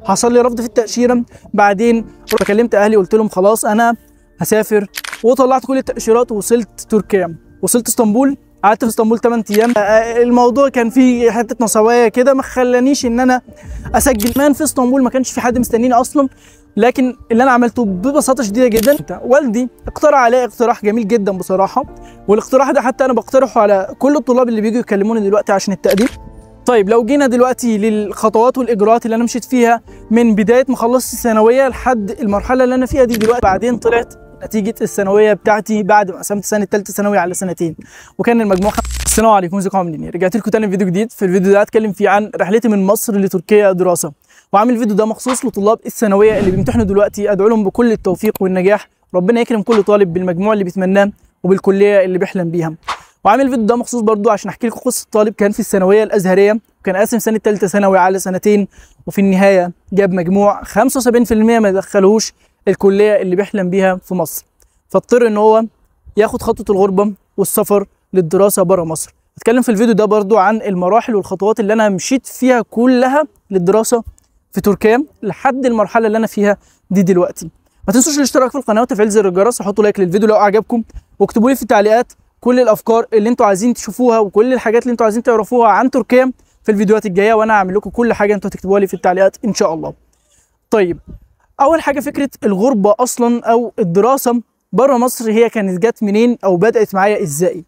حصل لي رفض في التاشيره. بعدين كلمت اهلي قلت لهم خلاص انا هسافر، وطلعت كل التاشيرات ووصلت تركيا. وصلت اسطنبول، قعدت في اسطنبول 8 ايام. الموضوع كان فيه حته نصوايه كده ما خلانيش ان انا اسجل. كمان في اسطنبول ما كانش في حد مستنيني اصلا، لكن اللي انا عملته ببساطه شديده جدا، والدي اقترح عليا اقتراح جميل جدا بصراحه، والاقتراح ده حتى انا بقترحه على كل الطلاب اللي بيجوا يكلموني دلوقتي عشان التقديم. طيب لو جينا دلوقتي للخطوات والاجراءات اللي انا مشيت فيها من بدايه ما خلصت الثانويه لحد المرحله اللي انا فيها دي دلوقتي. بعدين طلعت نتيجه الثانويه بتاعتي بعد ما قسمت سنه ثالثه ثانوي على سنتين، وكان المجموع السلام عليكم، ازيكم عاملين ايه؟ رجعت لكم تاني فيديو جديد. في الفيديو ده هتكلم فيه عن رحلتي من مصر لتركيا دراسه، وعامل الفيديو ده مخصوص لطلاب الثانويه اللي بيمتحنوا دلوقتي. ادعو لهم بكل التوفيق والنجاح، ربنا يكرم كل طالب بالمجموع اللي بيتمناه وبالكليه اللي بيحلم بيها. وعامل الفيديو ده مخصوص برضو عشان احكي لكم قصه طالب كان في الثانويه الازهريه، وكان قاسم سنه ثالثه ثانوي على سنتين، وفي النهايه جاب مجموع 75% ما يدخلهوش الكليه اللي بيحلم بيها في مصر، فاضطر ان هو ياخد خطوه الغربه والسفر للدراسه بره مصر. هتكلم في الفيديو ده برضو عن المراحل والخطوات اللي انا مشيت فيها كلها للدراسه في تركيا لحد المرحله اللي انا فيها دي دلوقتي. ما تنسوش الاشتراك في القناه وتفعيل زر الجرس، وحطوا لايك للفيديو لو اعجبكم، واكتبوا لي في التعليقات كل الافكار اللي انتوا عايزين تشوفوها وكل الحاجات اللي انتوا عايزين تعرفوها عن تركيا في الفيديوهات الجايه، وانا هعمل لكم كل حاجه انتوا هتكتبوها لي في التعليقات ان شاء الله. طيب اول حاجه، فكره الغربه اصلا او الدراسه بره مصر هي كانت جت منين او بدات معايا ازاي؟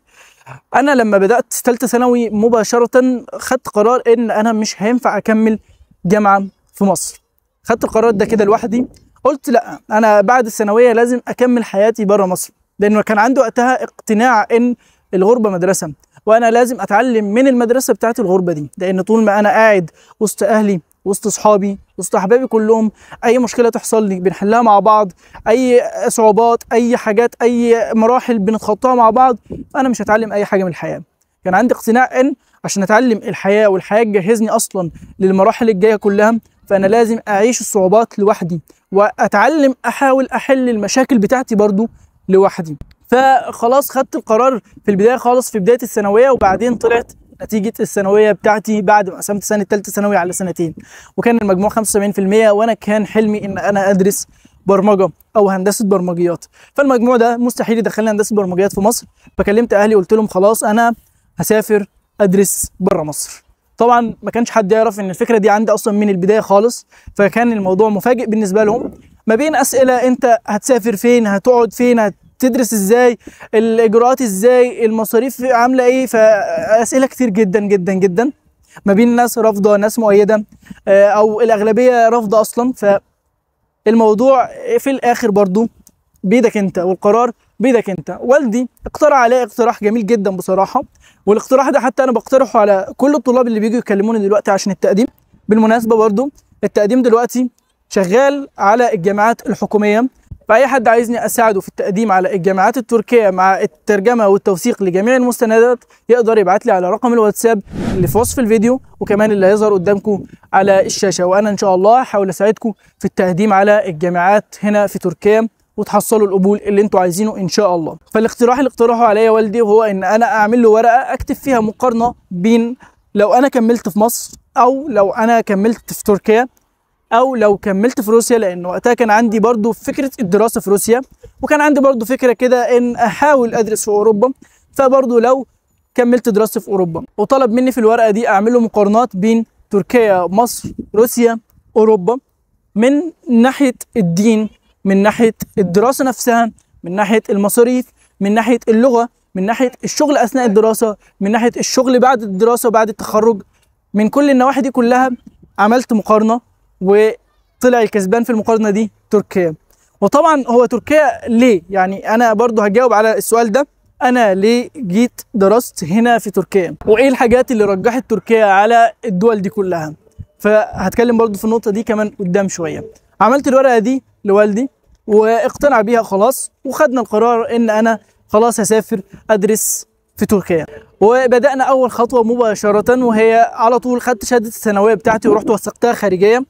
انا لما بدات ثالثه ثانوي مباشره خدت قرار ان انا مش هينفع اكمل جامعه في مصر. خدت القرار ده كده لوحدي، قلت لا انا بعد الثانويه لازم اكمل حياتي بره مصر، لانه كان عندي وقتها اقتناع ان الغربه مدرسه، وانا لازم اتعلم من المدرسه بتاعت الغربه دي، لان طول ما انا قاعد وسط اهلي وسط اصحابي وسط احبابي كلهم، اي مشكله تحصل لي بنحلها مع بعض، اي صعوبات اي حاجات اي مراحل بنتخطاها مع بعض، انا مش هتعلم اي حاجه من الحياه. كان عندي اقتناع ان عشان اتعلم الحياه والحياه تجهزني اصلا للمراحل الجايه كلها، فانا لازم اعيش الصعوبات لوحدي واتعلم احاول احل المشاكل بتاعتي برضو لوحدي. فخلاص خدت القرار في البدايه خالص في بدايه الثانويه، وبعدين طلعت نتيجه الثانويه بتاعتي بعد ما قسمت سنه ثالثه ثانوي على سنتين، وكان المجموع 75%، وانا كان حلمي ان انا ادرس برمجه او هندسه برمجيات. فالمجموع ده مستحيل يدخلني هندسه برمجيات في مصر، فكلمت اهلي قلت لهم خلاص انا هسافر ادرس بره مصر. طبعا ما كانش حد يعرف ان الفكره دي عندي اصلا من البدايه خالص، فكان الموضوع مفاجئ بالنسبه لهم، ما بين اسئله انت هتسافر فين، هتقعد فين، هتدرس ازاي، الاجراءات ازاي، المصاريف عامله ايه، فاسئله كتير جدا جدا جدا، ما بين ناس رافضه ناس مؤيده، او الاغلبيه رافضه اصلا. فالموضوع في الاخر برضو بايدك انت، والقرار بايدك انت. والدي اقترح عليا اقتراح جميل جدا بصراحه، والاقتراح ده حتى انا بقترحه على كل الطلاب اللي بيجوا يكلموني دلوقتي عشان التقديم. بالمناسبه برضو التقديم دلوقتي شغال على الجامعات الحكوميه، فاي حد عايزني اساعده في التقديم على الجامعات التركيه مع الترجمه والتوثيق لجميع المستندات، يقدر يبعت لي على رقم الواتساب اللي في وصف الفيديو، وكمان اللي هيظهر قدامكم على الشاشه. وانا ان شاء الله هحاول اساعدكم في التقديم على الجامعات هنا في تركيا وتحصلوا القبول اللي انتوا عايزينه ان شاء الله. فالاقتراح اللي اقترحه عليا والدي هو ان انا اعمل له ورقه اكتب فيها مقارنه بين لو انا كملت في مصر، او لو انا كملت في تركيا، او لو كملت في روسيا، لان وقتها كان عندي برضو فكره الدراسه في روسيا، وكان عندي برضو فكره كده ان احاول ادرس في اوروبا، فبرضو لو كملت دراستي في اوروبا. وطلب مني في الورقه دي اعمل له مقارنات بين تركيا، مصر، روسيا، اوروبا، من ناحيه الدين، من ناحيه الدراسه نفسها، من ناحيه المصاريف، من ناحيه اللغه، من ناحيه الشغل اثناء الدراسه، من ناحيه الشغل بعد الدراسه وبعد التخرج. من كل النواحي دي كلها عملت مقارنه، وطلع الكسبان في المقارنه دي تركيا. وطبعا هو تركيا ليه؟ يعني انا برضو هجاوب على السؤال ده، انا ليه جيت درست هنا في تركيا، وايه الحاجات اللي رجحت تركيا على الدول دي كلها. فهتكلم برضو في النقطه دي كمان قدام شويه. عملت الورقه دي لوالدي واقتنع بيها خلاص، وخدنا القرار ان انا خلاص هسافر ادرس في تركيا. وبدانا اول خطوه مباشره، وهي على طول خدت شهاده الثانويه بتاعتي ورحت وثقتها خارجيه.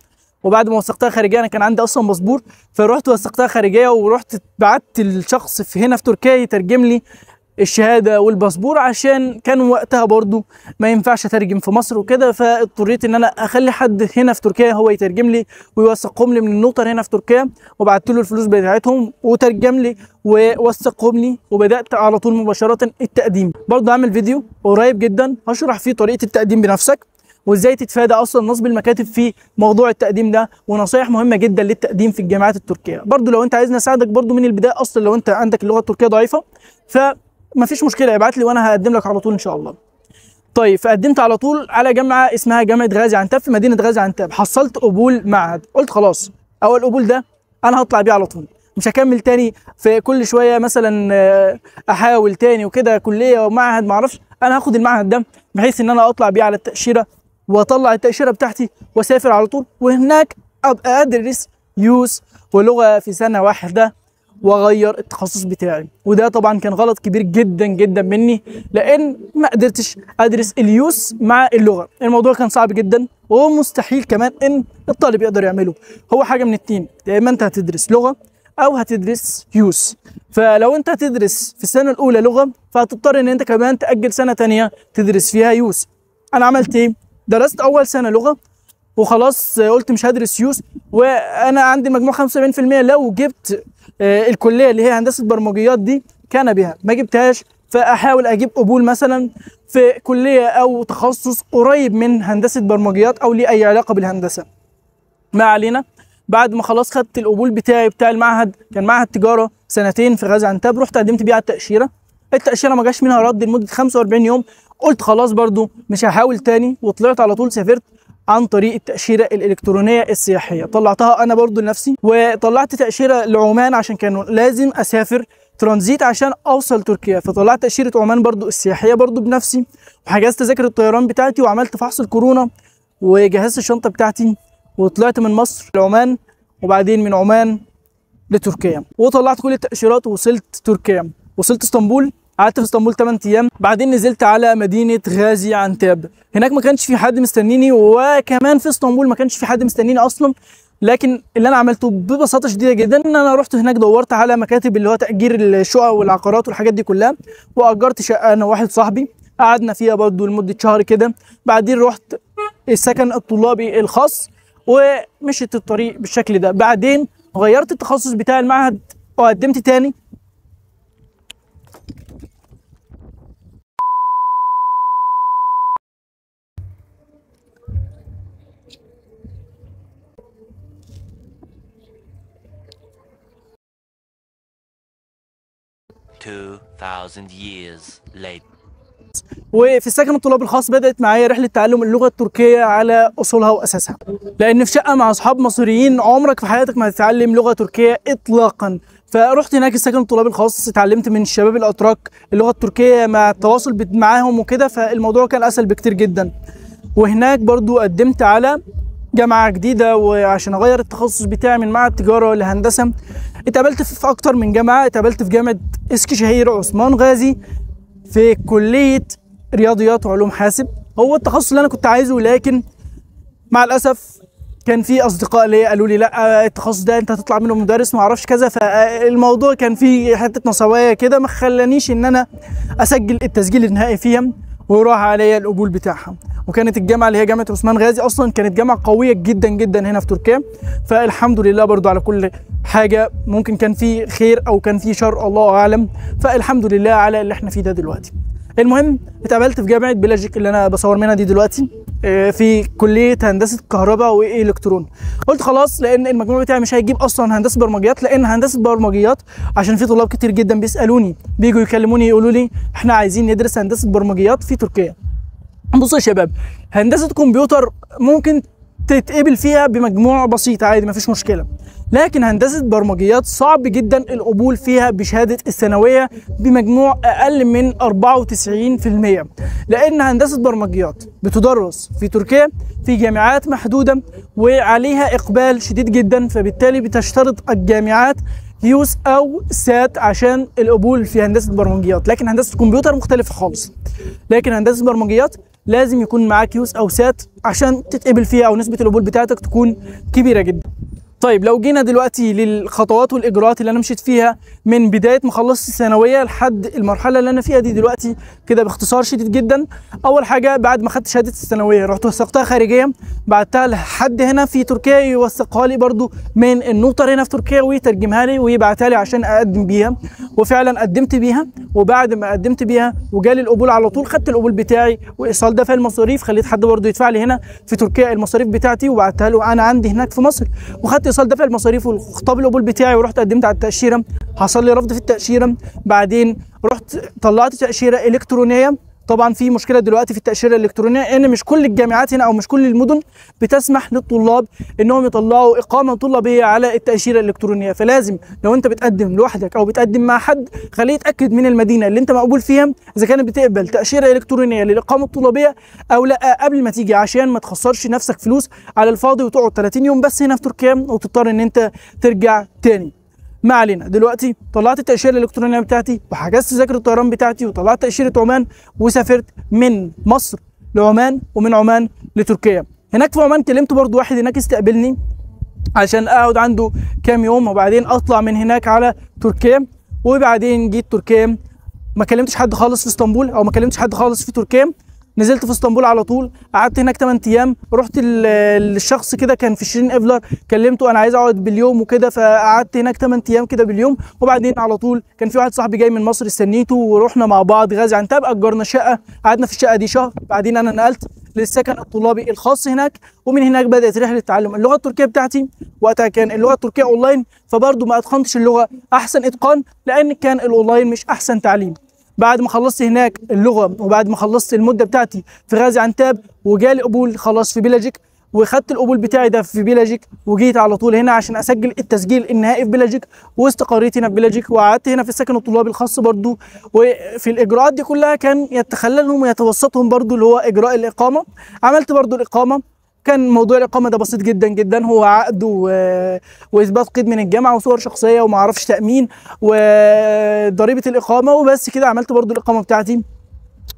وبعد ما وثقتها خارجيه، انا كان عندي اصلا باسبور، فرحت وثقتها خارجيه ورحت بعت الشخص في هنا في تركيا يترجم لي الشهاده والباسبور، عشان كان وقتها برضو ما ينفعش اترجم في مصر وكده، فاضطريت ان انا اخلي حد هنا في تركيا هو يترجم لي ويوثقهم لي من النوتر هنا في تركيا، وبعت له الفلوس بتاعتهم وترجم لي ووثقهم لي، وبدات على طول مباشره التقديم. برضو هعمل فيديو قريب جدا هشرح فيه طريقه التقديم بنفسك، وازاي تتفادى اصلا نصب المكاتب في موضوع التقديم ده، ونصايح مهمه جدا للتقديم في الجامعات التركيه. برضو لو انت عايزني اساعدك برضو من البدايه، اصلا لو انت عندك اللغه التركيه ضعيفه فمفيش مشكله، ابعت لي وانا هقدم لك على طول ان شاء الله. طيب، فقدمت على طول على جامعه اسمها جامعه غازي عنتاب في مدينه غازي عنتاب، حصلت قبول معهد، قلت خلاص اول قبول ده انا هطلع بيه على طول، مش هكمل تاني في كل شويه مثلا احاول تاني وكده كليه ومعهد معرفش. انا هاخد المعهد ده بحيث ان انا اطلع بيه على التاشيره، واطلع التاشيره بتاعتي واسافر على طول، وهناك ابقى ادرس يوس ولغه في سنه واحده واغير التخصص بتاعي. وده طبعا كان غلط كبير جدا جدا مني، لان ما قدرتش ادرس اليوس مع اللغه، الموضوع كان صعب جدا ومستحيل كمان ان الطالب يقدر يعمله. هو حاجه من اتنين، يا اما انت هتدرس لغه او هتدرس يوس. فلو انت هتدرس في السنه الاولى لغه، فهتضطر ان انت كمان تاجل سنه تانية تدرس فيها يوس. انا عملت ايه؟ درست اول سنه لغه وخلاص، قلت مش هدرس يوس، وانا عندي مجموع 75%، لو جبت الكليه اللي هي هندسه برمجيات دي كان بها، ما جبتهاش فاحاول اجيب قبول مثلا في كليه او تخصص قريب من هندسه برمجيات او ليه اي علاقه بالهندسه. ما علينا، بعد ما خلاص خدت القبول بتاعي بتاع المعهد، كان معهد تجاره سنتين في غازي عنتاب، رحت قدمت بيه على التاشيره. التاشيره ما جاش منها رد لمده 45 يوم، قلت خلاص برضو مش هحاول تاني، وطلعت على طول سافرت عن طريق التأشيرة الإلكترونية السياحية. طلعتها أنا برضو لنفسي، وطلعت تأشيرة لعمان عشان كانوا لازم أسافر ترانزيت عشان أوصل تركيا، فطلعت تأشيرة عمان برضو السياحية برضو بنفسي، وحجزت تذاكر الطيران بتاعتي، وعملت فحص الكورونا، وجهزت الشنطة بتاعتي، وطلعت من مصر لعمان، وبعدين من عمان لتركيا، وطلعت كل التأشيرات ووصلت تركيا. وصلت اسطنبول، قعدت في اسطنبول 8 ايام، بعدين نزلت على مدينه غازي عنتاب. هناك ما كانش في حد مستنيني، وكمان في اسطنبول ما كانش في حد مستنيني اصلا. لكن اللي انا عملته ببساطه شديده جدا ان انا رحت هناك دورت على مكاتب اللي هو تاجير الشقق والعقارات والحاجات دي كلها، واجرت شقه انا وواحد صاحبي، قعدنا فيها برضو لمده شهر كده. بعدين رحت السكن الطلابي الخاص، ومشيت الطريق بالشكل ده. بعدين غيرت التخصص بتاع المعهد وقدمت تاني. years later. وفي السكن الطلابي الخاص بدأت معايا رحلة تعلم اللغة التركية على أصولها وأساسها، لأن في شقة مع أصحاب مصريين عمرك في حياتك ما هتتعلم لغة تركية إطلاقا. فرحت هناك السكن الطلابي الخاص، اتعلمت من الشباب الأتراك اللغة التركية مع التواصل معاهم وكده، فالموضوع كان أسهل بكتير جدا. وهناك برضو قدمت على جامعة جديدة، وعشان أغير التخصص بتاعي من معهد تجارة لهندسة. اتقابلت في أكتر من جامعة، اتقابلت في جامعة اسكشهير عثمان غازي في كلية رياضيات وعلوم حاسب، هو التخصص اللي أنا كنت عايزه، لكن مع الأسف كان في أصدقاء ليا قالوا لي لا التخصص ده أنت هتطلع منه مدرس ما أعرفش كذا، فالموضوع كان فيه حتة نصوايا كده ما خلانيش إن أنا أسجل التسجيل النهائي فيها، وراح عليا القبول بتاعها. وكانت الجامعه اللي هي جامعه عثمان غازي اصلا كانت جامعه قويه جدا جدا هنا في تركيا، فالحمد لله برضو على كل حاجه، ممكن كان في خير او كان في شر الله اعلم، فالحمد لله على اللي احنا فيه ده دلوقتي. المهم اتقابلت في جامعه بلجيك اللي انا بصور منها دي دلوقتي في كليه هندسه كهرباء والكترون. قلت خلاص لان المجموع بتاعي مش هيجيب اصلا هندسه برمجيات، لان هندسه برمجيات عشان في طلاب كتير جدا بيسالوني بيجوا يكلموني يقولوا لي احنا عايزين ندرس هندسه برمجيات في تركيا. بصوا يا شباب، هندسه كمبيوتر ممكن تتقبل فيها بمجموع بسيط عادي مفيش مشكله، لكن هندسه برمجيات صعب جدا القبول فيها بشهاده الثانويه بمجموع اقل من 94%، لان هندسه برمجيات بتدرس في تركيا في جامعات محدوده وعليها اقبال شديد جدا، فبالتالي بتشترط الجامعات يوس او سات عشان القبول في هندسه برمجيات. لكن هندسه كمبيوتر مختلفه خالص، لكن هندسه برمجيات لازم يكون معاك يوس او سات عشان تتقبل فيها او نسبه القبول بتاعتك تكون كبيره جدا. طيب لو جينا دلوقتي للخطوات والاجراءات اللي انا مشيت فيها من بدايه ما خلصت الثانويه لحد المرحله اللي انا فيها دي دلوقتي كده باختصار شديد جدا. اول حاجه بعد ما خدت شهاده الثانويه رحت وثقتها خارجيا، بعتها لحد هنا في تركيا يوثقها لي برضو من النوتر هنا في تركيا ويترجمها لي ويبعتها لي عشان اقدم بيها، وفعلا قدمت بيها. وبعد ما قدمت بيها وجالي القبول على طول خدت القبول بتاعي وايصال دفع المصاريف، خليت حد برضو يدفع لي هنا في تركيا المصاريف بتاعتي وبعتها له انا عندي هناك في مصر، وخدت ايصال دفع المصاريف وخطاب القبول بتاعي ورحت قدمت على التاشيره. حصل لي رفض في التاشيره، بعدين رحت طلعت تاشيره الكترونيه. طبعا في مشكله دلوقتي في التاشيره الالكترونيه ان مش كل الجامعات هنا او مش كل المدن بتسمح للطلاب انهم يطلعوا اقامه طلابيه على التاشيره الالكترونيه، فلازم لو انت بتقدم لوحدك او بتقدم مع حد خليه يتاكد من المدينه اللي انت مقبول فيها اذا كانت بتقبل تاشيره الكترونيه للاقامه الطلابيه او لا قبل ما تيجي، عشان ما تخسرش نفسك فلوس على الفاضي وتقعد 30 يوم بس هنا في تركيا وتضطر ان انت ترجع تاني. ما علينا، دلوقتي طلعت التأشيرة الإلكترونية بتاعتي وحجزت تذاكر الطيران بتاعتي وطلعت تأشيرة عمان وسافرت من مصر لعمان ومن عمان لتركيا. هناك في عمان كلمت برضو واحد هناك استقبلني عشان اقعد عنده كام يوم وبعدين اطلع من هناك على تركيا. وبعدين جيت تركيا، ما كلمتش حد خالص في اسطنبول او ما كلمتش حد خالص في تركيا، نزلت في اسطنبول على طول، قعدت هناك 8 ايام. رحت للشخص كده كان في شيرين افلر، كلمته انا عايز اقعد باليوم وكده، فقعدت هناك 8 ايام كده باليوم. وبعدين على طول كان في واحد صاحبي جاي من مصر استنيته ورحنا مع بعض غازي عنتاب، اجرنا شقه قعدنا في الشقه دي شهر. بعدين انا نقلت للسكن الطلابي الخاص هناك، ومن هناك بدات رحله تعلم اللغه التركيه بتاعتي. وقتها كان اللغه التركيه اونلاين، فبرضه ما اتقنتش اللغه احسن اتقان لان كان الاونلاين مش احسن تعليم. بعد ما خلصت هناك اللغه وبعد ما خلصت المده بتاعتي في غازي عنتاب وجالي قبول خلاص في بلجيك، وخدت القبول بتاعي ده في بلجيك وجيت على طول هنا عشان اسجل التسجيل النهائي في بلجيك، واستقريت هنا في بلجيك وقعدت هنا في السكن الطلابي الخاص برضو. وفي الاجراءات دي كلها كان يتخللهم ويتوسطهم برضو اللي هو اجراء الاقامه. عملت برضو الاقامه، كان موضوع الاقامه ده بسيط جدا جدا، هو عقد واثبات قيد من الجامعه وصور شخصيه وما اعرفش تامين وضريبه الاقامه وبس كده. عملت برضو الاقامه بتاعتي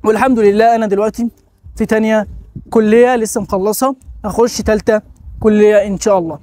والحمد لله انا دلوقتي في تانية كليه لسه مخلصها، هخش تالتة كليه ان شاء الله.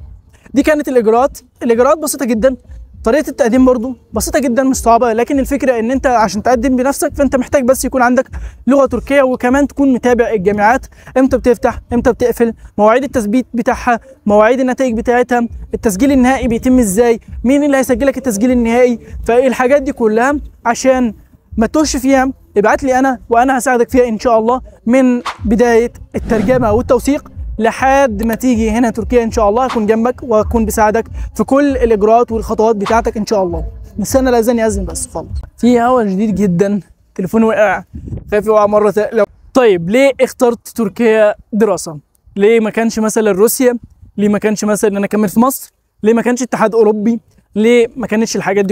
دي كانت الاجراءات بسيطه جدا. طريقه التقديم برضو بسيطه جدا مش صعبه، لكن الفكره ان انت عشان تقدم بنفسك فانت محتاج بس يكون عندك لغه تركيه، وكمان تكون متابع الجامعات امتى بتفتح امتى بتقفل، مواعيد التثبيت بتاعها، مواعيد النتائج بتاعتها، التسجيل النهائي بيتم ازاي، مين اللي هيسجلك التسجيل النهائي. فالحاجات دي كلها عشان ما تتوهش فيها ابعت لي انا وانا هساعدك فيها ان شاء الله، من بدايه الترجمه والتوثيق لحد ما تيجي هنا تركيا ان شاء الله هكون جنبك وهكون بساعدك في كل الاجراءات والخطوات بتاعتك ان شاء الله. نستنى الاذان يأذن بس خالص. في هوا شديد جدا، تليفوني وقع، خايف يقع مره ثانيه. طيب ليه اخترت تركيا دراسه؟ ليه ما كانش مثلا روسيا؟ ليه ما كانش مثلا ان انا اكمل في مصر؟ ليه ما كانش اتحاد اوروبي؟ ليه ما كانتش الحاجات دي؟